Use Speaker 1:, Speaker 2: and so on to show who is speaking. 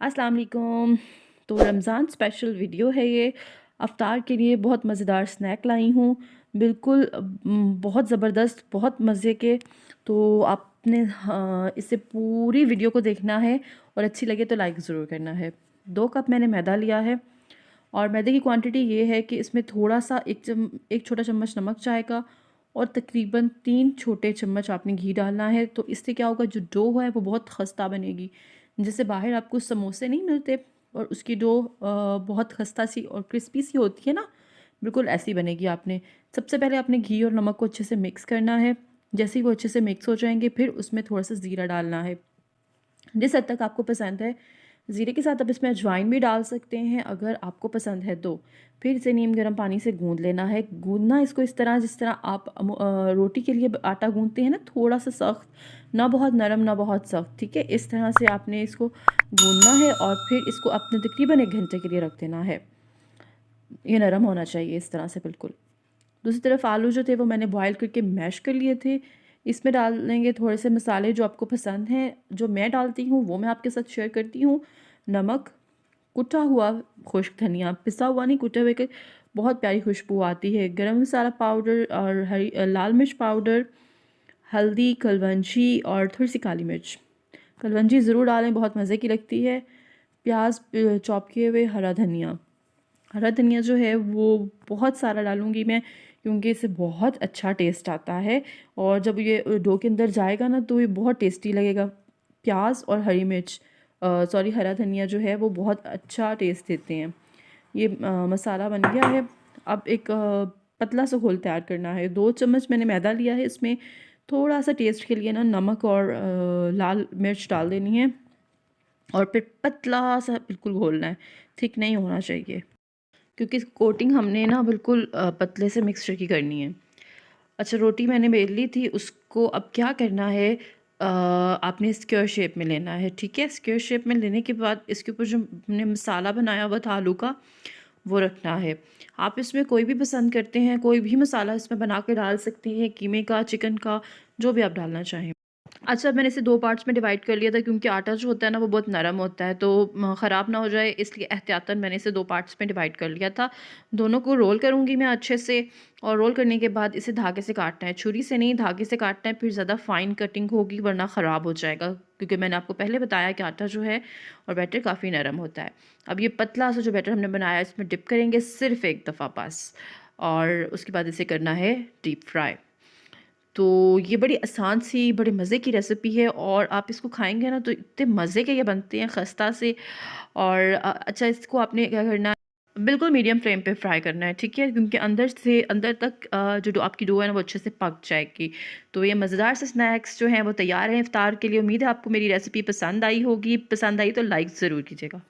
Speaker 1: अस्सलाम वालेकुम। तो रमज़ान स्पेशल वीडियो है ये। अफ्तार के लिए बहुत मज़ेदार स्नैक लाई हूँ, बिल्कुल बहुत ज़बरदस्त, बहुत मज़े के। तो आपने इसे पूरी वीडियो को देखना है और अच्छी लगे तो लाइक ज़रूर करना है। 2 कप मैंने मैदा लिया है और मैदे की क्वांटिटी ये है कि इसमें थोड़ा सा एक छोटा चम्मच नमक चाय का और तकरीबन 3 छोटे चम्मच आपने घी डालना है। तो इससे क्या होगा, जो डो है वो बहुत खस्ता बनेगी। जैसे बाहर आपको समोसे नहीं मिलते और उसकी डो बहुत खस्ता सी और क्रिस्पी सी होती है ना, बिल्कुल ऐसी बनेगी। आपने सबसे पहले आपने घी और नमक को अच्छे से मिक्स करना है। जैसे ही वो अच्छे से मिक्स हो जाएंगे, फिर उसमें थोड़ा सा ज़ीरा डालना है, जिस हद तक आपको पसंद है। ज़ीरे के साथ आप इसमें अजवाइन भी डाल सकते हैं अगर आपको पसंद है तो। फिर इसे नीम गर्म पानी से गूंद लेना है। गूंदना इसको इस तरह जिस तरह आप रोटी के लिए आटा गूंदते हैं ना, थोड़ा सा सख्त, ना बहुत नरम ना बहुत सख्त, ठीक है। इस तरह से आपने इसको गूंदना है और फिर इसको अपने तकरीबन 1 घंटे के लिए रख देना है। ये नरम होना चाहिए इस तरह से बिल्कुल। दूसरी तरफ आलू जो थे वो मैंने बॉयल करके मैश कर लिए थे। इसमें डाल देंगे थोड़े से मसाले जो आपको पसंद हैं, जो मैं डालती हूँ वो मैं आपके साथ शेयर करती हूँ। नमक, कुटा हुआ खुश्क धनिया, पिसा हुआ नहीं, कुटे हुए के बहुत प्यारी खुशबू आती है। गरम मसाला पाउडर और लाल मिर्च पाउडर, हल्दी, कलवंजी और थोड़ी सी काली मिर्च। कलवंजी ज़रूर डालें, बहुत मज़े की लगती है। प्याज चॉप किए हुए, हरा धनिया। हरा धनिया जो है वो बहुत सारा डालूँगी मैं, क्योंकि इससे बहुत अच्छा टेस्ट आता है और जब ये डो के अंदर जाएगा ना तो ये बहुत टेस्टी लगेगा। प्याज और हरी मिर्च, सॉरी, हरा धनिया जो है वो बहुत अच्छा टेस्ट देते हैं। ये मसाला बन गया है। अब एक पतला सा घोल तैयार करना है। 2 चम्मच मैंने मैदा लिया है, इसमें थोड़ा सा टेस्ट के लिए ना नमक और लाल मिर्च डाल देनी है और फिर पतला सा बिल्कुल घोलना है, थिक नहीं होना चाहिए, क्योंकि कोटिंग हमने ना बिल्कुल पतले से मिक्सचर की करनी है। अच्छा, रोटी मैंने बेल ली थी, उसको अब क्या करना है, आपने स्क्वायर शेप में लेना है, ठीक है। स्क्वायर शेप में लेने के बाद इसके ऊपर जो हमने मसाला बनाया हुआ था आलू का, वो रखना है। आप इसमें कोई भी पसंद करते हैं, कोई भी मसाला इसमें बना के डाल सकते हैं, कीमे का, चिकन का, जो भी आप डालना चाहें। अच्छा, मैंने इसे 2 पार्ट्स में डिवाइड कर लिया था, क्योंकि आटा जो होता है ना वो बहुत नरम होता है, तो ख़राब ना हो जाए, इसलिए एहतियातन मैंने इसे 2 पार्ट्स में डिवाइड कर लिया था। दोनों को रोल करूँगी मैं अच्छे से, और रोल करने के बाद इसे धागे से काटना है। छुरी से नहीं, धागे से काटना है, फिर ज़्यादा फाइन कटिंग होगी वरना ख़राब हो जाएगा, क्योंकि मैंने आपको पहले बताया कि आटा जो है और बैटर काफ़ी नरम होता है। अब ये पतला सा जो बैटर हमने बनाया इसमें डिप करेंगे सिर्फ़ एक दफ़ा बस, और उसके बाद इसे करना है डीप फ्राई। तो ये बड़ी आसान सी, बड़े मज़े की रेसिपी है और आप इसको खाएँगे ना तो इतने मज़े के ये बनते हैं खस्ता से। और अच्छा, इसको आपने क्या करना है, बिल्कुल मीडियम फ्लेम पे फ्राई करना है, ठीक है, क्योंकि अंदर से अंदर तक आपकी डो है ना वो अच्छे से पक जाएगी। तो ये मज़ेदार से स्नैक्स जो हैं वो तैयार हैं इफ्तार के लिए। उम्मीद है आपको मेरी रेसिपी पसंद आई होगी। पसंद आई तो लाइक ज़रूर कीजिएगा।